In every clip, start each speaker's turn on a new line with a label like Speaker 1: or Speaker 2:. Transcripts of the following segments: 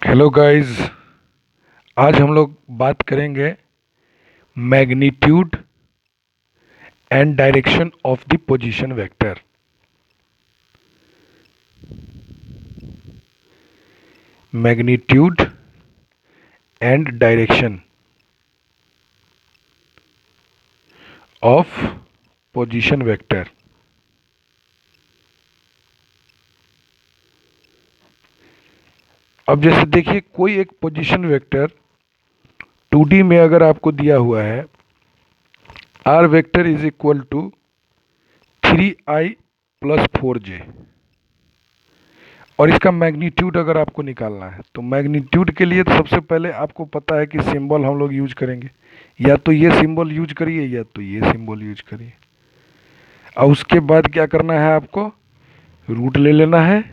Speaker 1: Hello guys. आज हम लोग बात करेंगे magnitude and direction of the position vector. Magnitude and direction of position vector. अब जैसे देखिए, कोई एक पोजीशन वेक्टर 2D में अगर आपको दिया हुआ है, R vector is equal to 3i plus 4j, और इसका मैग्नीट्यूड अगर आपको निकालना है तो मैग्नीट्यूड के लिए तो सबसे पहले आपको पता है कि सिंबल हम लोग यूज करेंगे, या तो ये सिंबल यूज करिए या तो ये सिंबल यूज करिए। और उसके बाद क्या करना है, आपको रूट ले लेना है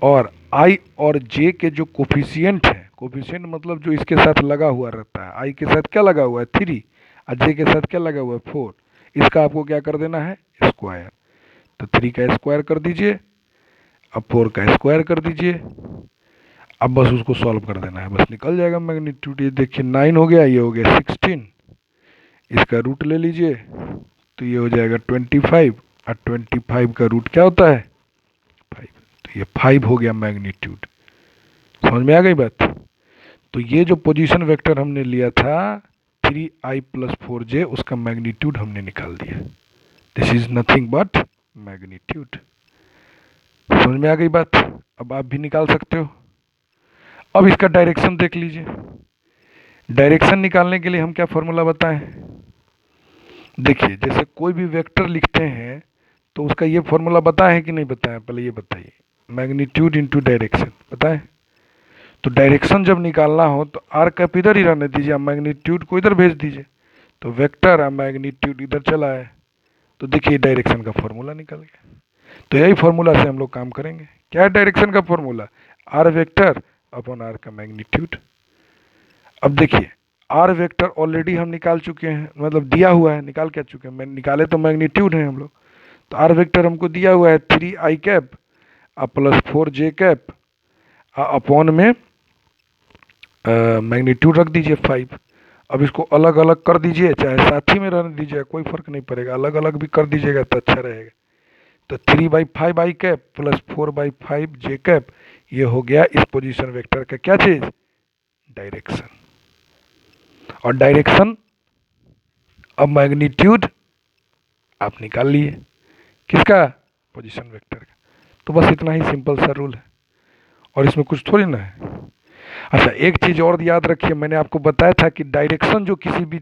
Speaker 1: और आई और जे के जो कोफिशिएंट है, कोफिशिएंट मतलब जो इसके साथ लगा हुआ रहता है, आई के साथ क्या लगा हुआ है 3 और जे के साथ क्या लगा हुआ है 4, इसका आपको क्या कर देना है स्क्वायर। तो 3 का स्क्वायर कर दीजिए, अब 4 का स्क्वायर कर दीजिए, अब बस उसको सॉल्व कर देना है, बस निकल जाएगा मैग्नीट्यूड। ये देखिए 9 हो गया, ये हो गया 16, इसका रूट ले लीजिए तो ये हो जाएगा 25, और 25 का रूट क्या होता है 5, तो ये 5 हो गया मैग्नीट्यूड। समझ में आ गई बात। तो ये जो पोजीशन वेक्टर हमने लिया था 3i प्लस 4j, उसका मैग्नीट्यूड हमने निकाल दिया। This is nothing but magnitude. समझ में आ गई बात। अब आप भी निकाल सकते हो। अब इसका डायरेक्शन देख लीजिए। डायरेक्शन निकालने के लिए हम क्या फॉर्मूला बताएं। देखिए, जैसे कोई भी वेक्टर लिखते हैं तो उसका ये फॉर्मूला बताएं कि नहीं बताएं, पहले ये बताइए। मैग्नीट्यूड इनटू डायरेक्शन बताएं। तो डायरेक्शन जब निकालना हो तो आर कैप इधर ही रहने दीजिए, आप मैग्नीट्यूड को इधर भेज दीजिए, तो वेक्टर और मैग्नीट्यूड इधर चला है, तो देखिए डायरेक्शन का फॉर्मूला निकल गया। तो यही फॉर्मूला से हम लोग काम करेंगे। क्या है डायरेक्शन का formula, R vector upon R का मैग्नीट्यूड। अब देखिए, आर वेक्टर ऑलरेडी हम निकाल चुके हैं, मतलब दिया हुआ है, निकाल क्या चुके हैं, निकाले तो मैग्नीट्यूड है हम लोग। तो आर वेक्टर हमको दिया हुआ है 3i cap plus 4j cap, upon में मैग्नीट्यूड रख दीजिए 5। अब इसको अलग अलग कर दीजिए, चाहे साथ ही में रहने दीजिए, कोई फर्क नहीं पड़ेगा, अलग अलग भी कर दीजिएगा तो अच्छा रहेगा। तो 3/5 आई कैप प्लस 4/5 जे कैप, ये हो गया इस पोजीशन वेक्टर का क्या चीज, डायरेक्शन। और डायरेक्शन, अब मैग्नीट्यूड आप निकाल लिए किसका, पोजीशन वेक्टर का। तो बस इतना ही सिंपल सा रूल है, और इसमें कुछ थोड़ी ना है। अच्छा, एक चीज और याद रखिए, मैंने आपको बताया था कि डायरेक्शन जो किसी भी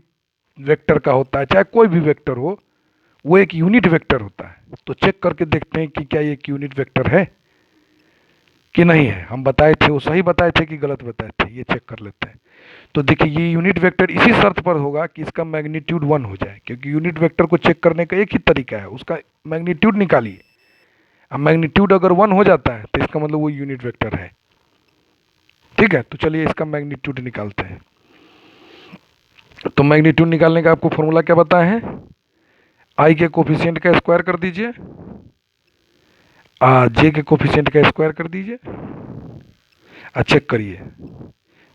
Speaker 1: वेक्टर का होता है, चाहे कोई भी वेक्टर हो, वो एक यूनिट वेक्टर होता है। तो चेक करके देखते हैं कि क्या ये एक यूनिट वेक्टर है कि नहीं है। हम बताए थे, वो सही बताए थे कि गलत बताए थे, ये चेक कर लेते हैं। तो देखिए, ये यूनिट वेक्टर इसी शर्त पर होगा कि इसका मैग्नीट्यूड 1 हो जाए, क्योंकि यूनिट वेक्टर को चेक करने का एक ही तरीका है, उसका मैग्नीट्यूड निकालिए। अब मैग्नीट्यूड अगर 1 हो जाता है तो इसका मतलब वो यूनिट वेक्टर है। ठीक है, तो चलिए इसका मैग्नीट्यूड निकालते हैं। तो मैग्नीट्यूड निकालने का आपको फॉर्मूला क्या बताया है, आई के कोफिशिएंट का स्क्वायर कर दीजिए, जे के कोफिशिएंट का स्क्वायर कर दीजिए, चेक करिए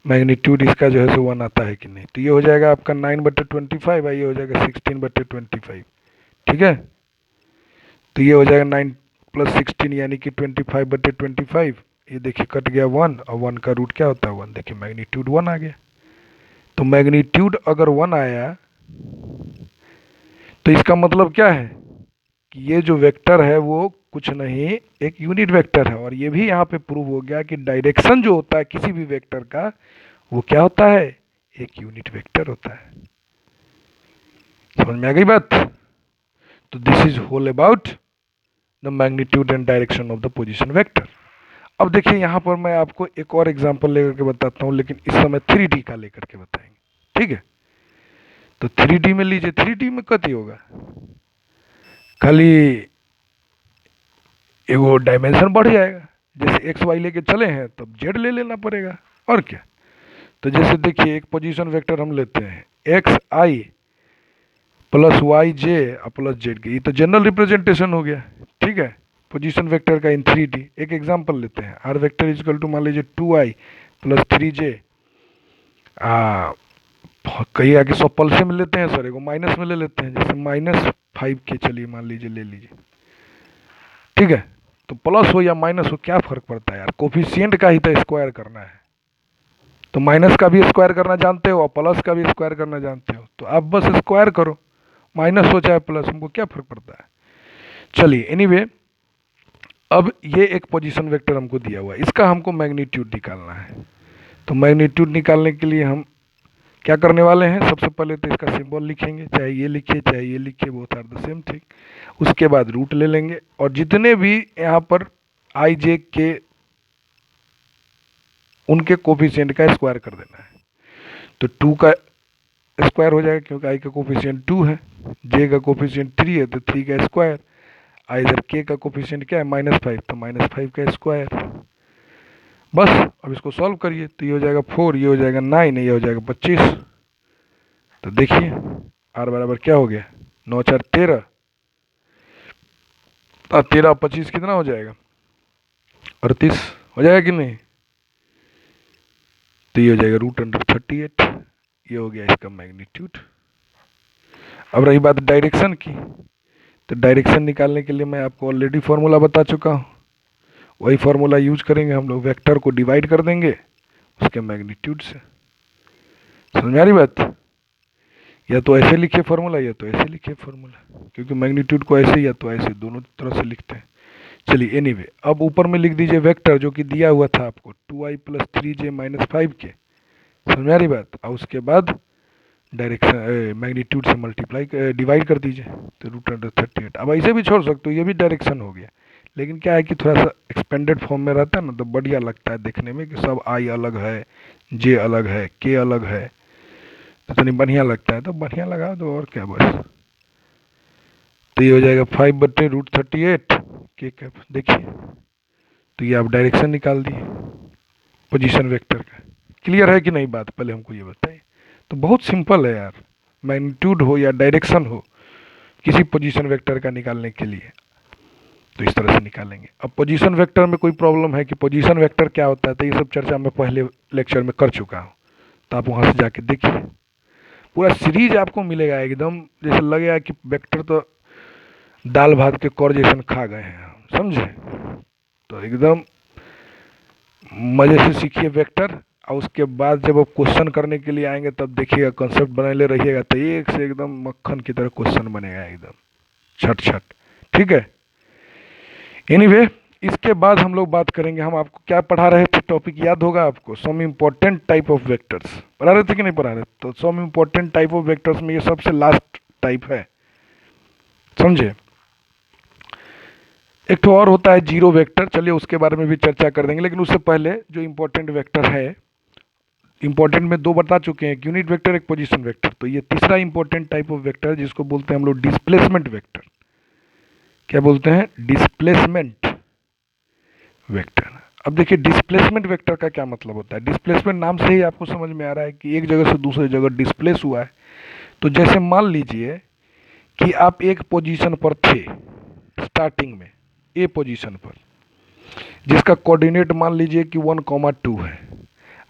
Speaker 1: मैग्नीट्यूड इसका जो है सो 1 आता है कि नहीं। तो ये हो जाएगा आपका 9/25, ये हो जाएगा 16/25। ठीक है, तो ये हो जाएगा 9 प्लस 16 यानी कि 25/25। ये देखिए कट गया 1, और 1 का रूट क्या होता है 1, देखिए मैग्नीट्यूड 1 आ गया। तो मैग्नीट्यूड अगर 1 आया तो इसका मतलब क्या है कि ये जो वेक्टर है वो कुछ नहीं, एक यूनिट वेक्टर है। और ये भी यहाँ पे प्रूव हो गया कि डायरेक्शन जो होता है किसी भी वेक्टर का, वो क्या होता है, एक यूनिट वेक्टर होता है। समझ में आ गई बात। तो this is whole about the magnitude and direction of the position vector. अब देखिए, यहाँ पर मैं आपको एक और एग्जांपल लेकर के बताता हूँ, लेकिन इस समय 3D का लेकर के बताएंगे। ठीक है, तो 3D में लीजिए, 3D में कति होगा, खाली एगो डायमेंशन बढ़ जाएगा। जैसे एक्स वाई लेके चले हैं तब जेड ले लेना पड़ेगा, और क्या। तो जैसे देखिए, एक पोजीशन वेक्टर हम लेते हैं एक्स आई प्लस वाई जे प्लस जेड के, ये तो जनरल रिप्रेजेंटेशन हो गया। ठीक है, पोजीशन वेक्टर का इन 3D। एक एग्जांपल लेते हैं, आर वेक्टर इजकल टू मान लीजिए 2i प्लस 3j, कहीं आगे 100 पल से में लेते हैं सर, एगो माइनस में ले लेते हैं, जैसे -5k चलिए मान लीजिए ले लीजिए, ठीक है। तो प्लस हो या माइनस हो क्या फर्क पड़ता है यार, कोफिशिएंट का ही तो स्क्वायर करना है। तो माइनस का भी स्क्वायर करना जानते हो और प्लस का भी स्क्वायर करना जानते हो, तो आप बस स्क्वायर करो, माइनस हो चाहे प्लस, हमको क्या फर्क पड़ता है। चलिए एनीवे, अब ये एक पोजीशन वेक्टर हमको दिया हुआ है, इसका हमको मैग्नीट्यूड निकालना है। तो मैग्नीट्यूड निकालने के लिए हम क्या करने वाले हैं, सबसे पहले तो इसका सिंबल लिखेंगे, चाहे ये लिखिए चाहे ये लिखिए, both are the same thing. उसके बाद रूट ले लेंगे और जितने भी यहाँ पर आई जे के उनके कोफिशिएंट का स्क्वायर कर देना है। तो 2 का स्क्वायर हो जाएगा क्योंकि आई का कोफिशिएंट 2 है, जे का कोफिशिएंट 3 है तो 3 का स्क्वायर, आई इधर के का कोफिशिएंट क्या है -5, तो -5 का स्क्वायर। बस अब इसको सॉल्व करिए, तो ये हो जाएगा 4, ये हो जाएगा 9, ये हो जाएगा 25। तो देखिए r बराबर क्या हो गया, 9 4 13, 13 25 कितना हो जाएगा, 38 हो जाएगा कि नहीं। तो ये हो जाएगा √38, ये हो गया इसका मैग्नीट्यूड। अब रही बात डायरेक्शन की, तो डायरेक्शन निकालने के लिए मैं आपको ऑलरेडी फॉर्मूला बता चुका हूँ, वही फॉर्मूला यूज करेंगे हम लोग, वेक्टर को डिवाइड कर देंगे उसके मैग्नीट्यूड से। समझ में आ रही बात, या तो ऐसे लिखे फॉर्मूला या तो ऐसे लिखे फॉर्मूला, क्योंकि मैग्नीट्यूड को ऐसे या तो ऐसे दोनों तरह से लिखते हैं। चलिए एनीवे, अब ऊपर में लिख दीजिए वेक्टर जो कि दिया हुआ था आपको 2i + 3j - 5k। समझ में आ रही बात, और उसके बाद डायरेक्शन मैग्नीट्यूड से मल्टीप्लाई डिवाइड कर दीजिए, तो √38। अब ऐसे भी छोड़ सकते हो, ये भी डायरेक्शन हो गया, लेकिन क्या है कि थोड़ा सा एक्सपेंडेड फॉर्म में रहता है ना, तो बढ़िया लगता है देखने में कि सब आई अलग है, जे अलग है, के अलग है, तो इतनी बढ़िया लगता है, तो बढ़िया लगा दो और क्या बस। तो ये हो जाएगा 5/√38 के कैप, देखिए। तो ये आप डायरेक्शन निकाल दिए पोजीशन वेक्टर का। क्लियर है कि नहीं बात, पहले हमको ये बताइए। तो बहुत सिंपल है यार, मैग्नीट्यूड हो या डायरेक्शन हो किसी पोजीशन वेक्टर का निकालने के लिए, तो इस तरह से निकालेंगे। अब पोजीशन वेक्टर में कोई प्रॉब्लम है कि पोजीशन वेक्टर क्या होता है, तो ये सब चर्चा मैं पहले लेक्चर में कर चुका हूँ, तो आप वहाँ से जाके देखिए, पूरा सीरीज आपको मिलेगा एकदम, जैसे लगेगा कि वेक्टर तो दाल भात के कौर जैसन खा गए हैं, समझे। तो एकदम मजे से सीखिए वेक्टर, और उसके बाद जब आप क्वेश्चन करने के लिए आएंगे तब देखिएगा, कंसेप्ट बना ले रहिएगा, तो एक से एकदम मक्खन की तरह क्वेश्चन बनेगा एकदम छट छट, ठीक है। एनीवे, इसके बाद हम लोग बात करेंगे, हम आपको क्या पढ़ा रहे थे, टॉपिक याद होगा आपको, some important type of vectors पढ़ा रहे थे कि नहीं पढ़ा रहे। तो some important type of vectors में ये सबसे लास्ट टाइप है, समझे। एक तो और होता है जीरो वेक्टर, चलिए उसके बारे में भी चर्चा कर देंगे, लेकिन उससे पहले जो इम्पोर्टेंट वेक्टर है, इंपॉर्टेंट में 2 बता चुके हैं, एक यूनिट वेक्टर एक पोजीशन वेक्टर। तो ये तीसरा इंपॉर्टेंट टाइप ऑफ वेक्टर जिसको बोलते हैं हम लोग डिस्प्लेसमेंट वेक्टर। क्या बोलते हैं, डिस्प्लेसमेंट वेक्टर। अब देखिए डिस्प्लेसमेंट वेक्टर का क्या मतलब होता है, डिस्प्लेसमेंट नाम से ही आपको समझ में आ रहा है कि एक जगह से दूसरी जगह डिस्प्लेस हुआ है। तो जैसे मान लीजिए कि आप एक पोजीशन पर थे स्टार्टिंग में, ए पोजीशन पर, जिसका कोऑर्डिनेट मान लीजिए कि 1,2 है,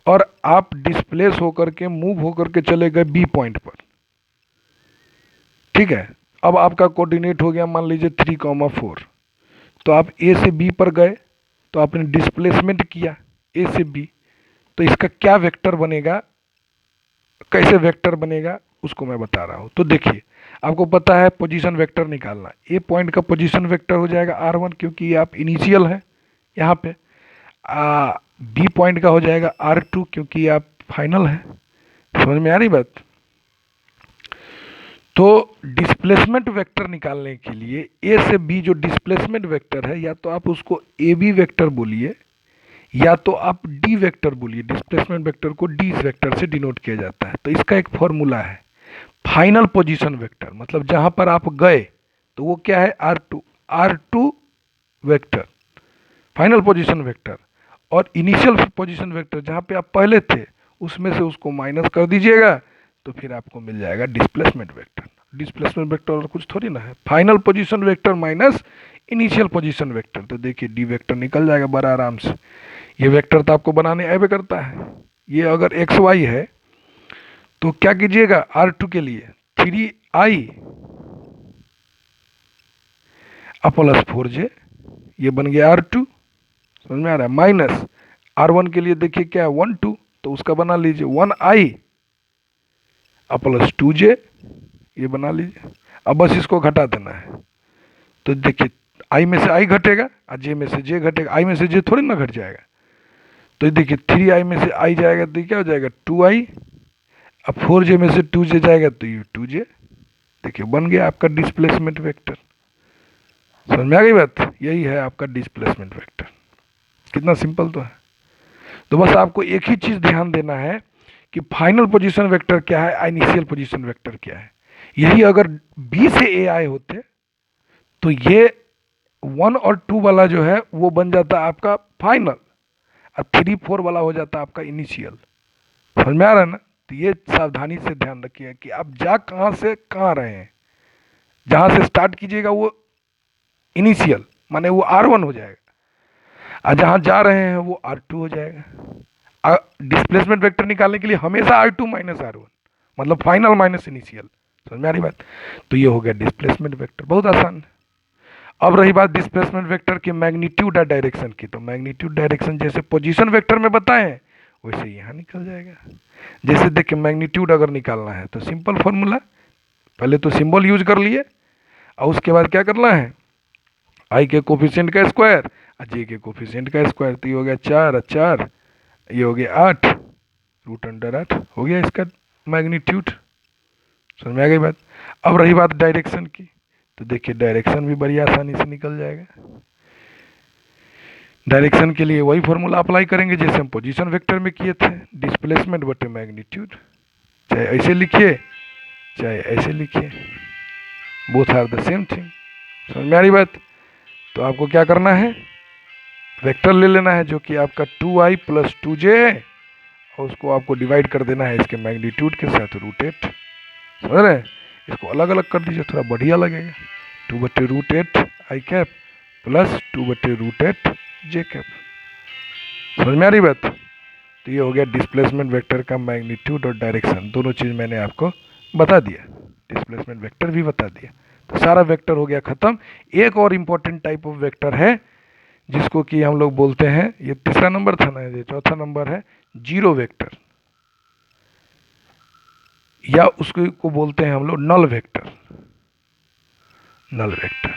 Speaker 1: और आप डिस्प्लेस होकर के मूव होकर के चले गए बी पॉइंट पर, ठीक है। अब आपका कोऑर्डिनेट हो गया मान लीजिए 3,4, तो आप ए से बी पर गए, तो आपने डिस्प्लेसमेंट किया ए से बी, तो इसका क्या वेक्टर बनेगा, कैसे वेक्टर बनेगा उसको मैं बता रहा हूँ। तो देखिए, आपको पता है पोजीशन वेक्टर निकालना, ए पॉइंट का पोजीशन वेक्टर हो जाएगा r1 क्योंकि आप इनिशियल है यहाँ पे, बी पॉइंट का हो जाएगा r2 क्योंकि आप फाइनल है। समझ में आ रही बात। तो डिस्प्लेसमेंट वेक्टर निकालने के लिए ए से बी जो डिस्प्लेसमेंट वेक्टर है, या तो आप उसको ए बी वेक्टर बोलिए या तो आप डी वेक्टर बोलिए। डिस्प्लेसमेंट वेक्टर को डी वेक्टर से डिनोट किया जाता है। तो इसका एक फॉर्मूला है फाइनल पोजीशन वेक्टर, मतलब जहां पर आप गए तो वो क्या है, R2 vector final position vector, और इनिशियल पोजीशन वेक्टर जहां पे आप पहले थे उसमें से उसको माइनस कर दीजिएगा, तो फिर आपको मिल जाएगा डिस्प्लेसमेंट वेक्टर। डिस्प्लेसमेंट वेक्टर और कुछ थोड़ी ना है, final position vector minus initial position vector. तो देखिए डी वेक्टर निकल जाएगा बड़ा आराम से। ये वेक्टर तो आपको बनाने आए करता है। ये अगर एक्स वाई है तो क्या कीजिएगा, R2 के लिए 3i प्लस 4j, ये बन गया R2, समझ में आ रहा है, माइनस R1 के लिए देखिए क्या है 1 2, तो उसका बना लीजिए 1i प्लस 2j, ये बना लीजिए। अब बस इसको घटा देना है। तो देखिए i में से i घटेगा और j में से j घटेगा, i में से j थोड़ी ना घट जाएगा। तो ये देखिए 3i में से i जाएगा तो ये क्या हो जाएगा 2i, अब 4j में से 2j जाएगा तो ये 2j। देखिए बन गया आपका डिस्प्लेसमेंट वेक्टर। समझ में आ गई बात, यही है आपका डिस्प्लेसमेंट वेक्टर। कितना सिंपल तो है। तो बस आपको एक ही चीज ध्यान देना है कि फाइनल पोजीशन वेक्टर क्या है, इनिशियल पोजीशन वेक्टर क्या है। यही अगर B से A आए होते तो ये 1 और 2 वाला जो है वो बन जाता आपका फाइनल और 3 4 वाला हो जाता आपका इनिशियल। समझ में आ रहा है ना। तो ये सावधानी से ध्यान रखिए कि आप जा कहाँ से कहाँ रहे हैं। जहां से स्टार्ट कीजिएगा वो इनिशियल माने वो R1 हो जाएगा, और जहां जा रहे हैं वो R2 हो जाएगा। डिस्प्लेसमेंट वेक्टर निकालने के लिए हमेशा R2 माइनस R1, मतलब फाइनल माइनस इनिशियल। समझ में आ रही बात। तो ये हो गया डिस्प्लेसमेंट वेक्टर, बहुत आसान है। अब रही बात डिस्प्लेसमेंट वेक्टर की मैग्नीट्यूड और डायरेक्शन की, तो मैग्नीट्यूड डायरेक्शन जैसे पोजीशन वेक्टर में बताएं वैसे यहाँ निकल जाएगा। जैसे देखिए मैग्नीट्यूड अगर निकालना है तो सिंपल फॉर्मूला, पहले तो सिंबल यूज कर लिए और उसके बाद क्या करना है, आई के कोफिशिएंट का स्क्वायर और जे के कोफिशिएंट का स्क्वायर। तो ये हो गया 4 और 4, ये हो गया 8, रूट अंडर 8 हो गया इसका मैग्नीट्यूड। समझ में आ गई बात। अब रही बात डायरेक्शन की, तो देखिए डायरेक्शन भी बड़ी आसानी से निकल जाएगा। डायरेक्शन के लिए वही फॉर्मूला अप्लाई करेंगे जैसे हम पोजीशन वेक्टर में किए थे, डिस्प्लेसमेंट बटे मैग्नीट्यूड। चाहे ऐसे लिखिए चाहे ऐसे लिखिए, both are the same thing. समझ में आ रही बात। तो आपको क्या करना है, वेक्टर ले लेना है जो कि आपका 2i प्लस 2j है, और उसको आपको डिवाइड कर देना है इसके मैग्नीट्यूड के साथ √8। समझ रहे हैं। इसको अलग अलग कर दीजिए, थोड़ा बढ़िया लगेगा। 2 बटे √8 आई कैप प्लस 2 बटे √8 जे कैप। समझ में आ रही बात। तो ये हो गया डिस्प्लेसमेंट वेक्टर का मैग्नीट्यूड और डायरेक्शन, दोनों चीज मैंने आपको बता दिया, डिस्प्लेसमेंट वेक्टर भी बता दिया। तो सारा वेक्टर हो गया खत्म। एक और इम्पोर्टेंट टाइप ऑफ वेक्टर है जिसको कि हम लोग बोलते हैं, ये तीसरा नंबर था ना, ये चौथा नंबर है जीरो वेक्टर, या उसको बोलते हैं हम लोग null vector. Null vector,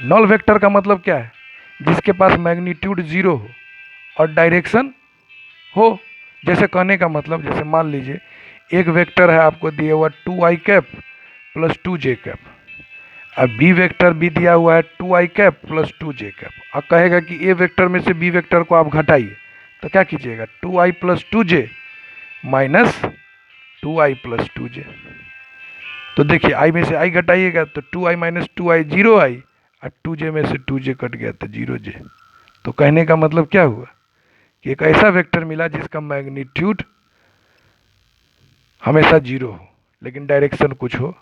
Speaker 1: null vector का मतलब क्या है, जिसके पास मैग्नीट्यूड 0 हो और डायरेक्शन हो। जैसे कहने का मतलब, जैसे मान लीजिए एक वेक्टर है आपको दिया हुआ 2i cap plus 2j cap, अब बी वेक्टर भी दिया हुआ है 2i cap plus 2j cap. अब कहेगा कि ए वेक्टर में से बी वेक्टर को आप घटाइए, तो क्या कीजिएगा 2i plus 2j minus 2i plus 2j। तो देखिए i में से i घटाइएगा तो 2i माइनस 2i 0i, और 2j में से 2j कट गया तो 0j। तो कहने का मतलब क्या हुआ कि एक ऐसा वेक्टर मिला जिसका मैग्नीट्यूड हमेशा 0 हो लेकिन डायरेक्शन कुछ हो।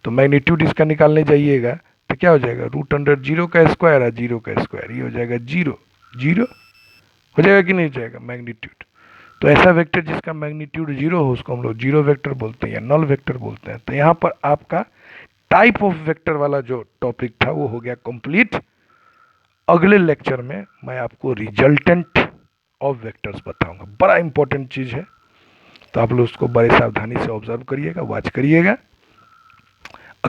Speaker 1: तो मैग्नीट्यूड इसका निकालने जाइएगा तो क्या हो जाएगा √0 का स्क्वायर है 0 का स्क्वायर, ये हो जाएगा 0 0 हो जाएगा कि नहीं जाएगा मैग्नीट्यूड। तो ऐसा वेक्टर जिसका मैग्नीट्यूड 0 हो उसको हम लोग जीरो वेक्टर बोलते हैं या नल वेक्टर बोलते हैं। तो यहाँ पर आपका टाइप ऑफ वेक्टर वाला जो टॉपिक था वो हो गया कंप्लीट। अगले लेक्चर में मैं आपको रिजल्टेंट ऑफ वेक्टर्स बताऊंगा, बड़ा इंपॉर्टेंट चीज है। तो आप लोग उसको बड़े सावधानी से ऑब्जर्व करिएगा, वॉच करिएगा,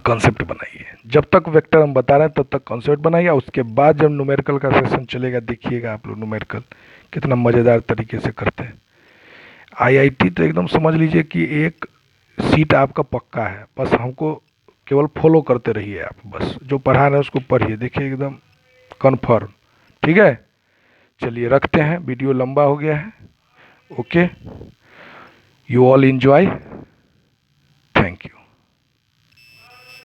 Speaker 1: कॉन्सेप्ट बनाइए। जब तक वेक्टर हम बता रहे हैं तब तक कॉन्सेप्ट बनाइए, उसके बाद जब न्यूमेरिकल का सेशन चलेगा देखिएगा आप लोग न्यूमेरिकल कितना मज़ेदार तरीके से करते हैं। आईआईटी तो एकदम समझ लीजिए कि एक सीट आपका पक्का है, बस हमको केवल फॉलो करते रहिए आप, बस जो पढ़ा रहे हैं उसको पढ़िए, देखिए एकदम कन्फर्म। ठीक है, चलिए रखते हैं, वीडियो लंबा हो गया है। Okay, you all enjoy, thank you.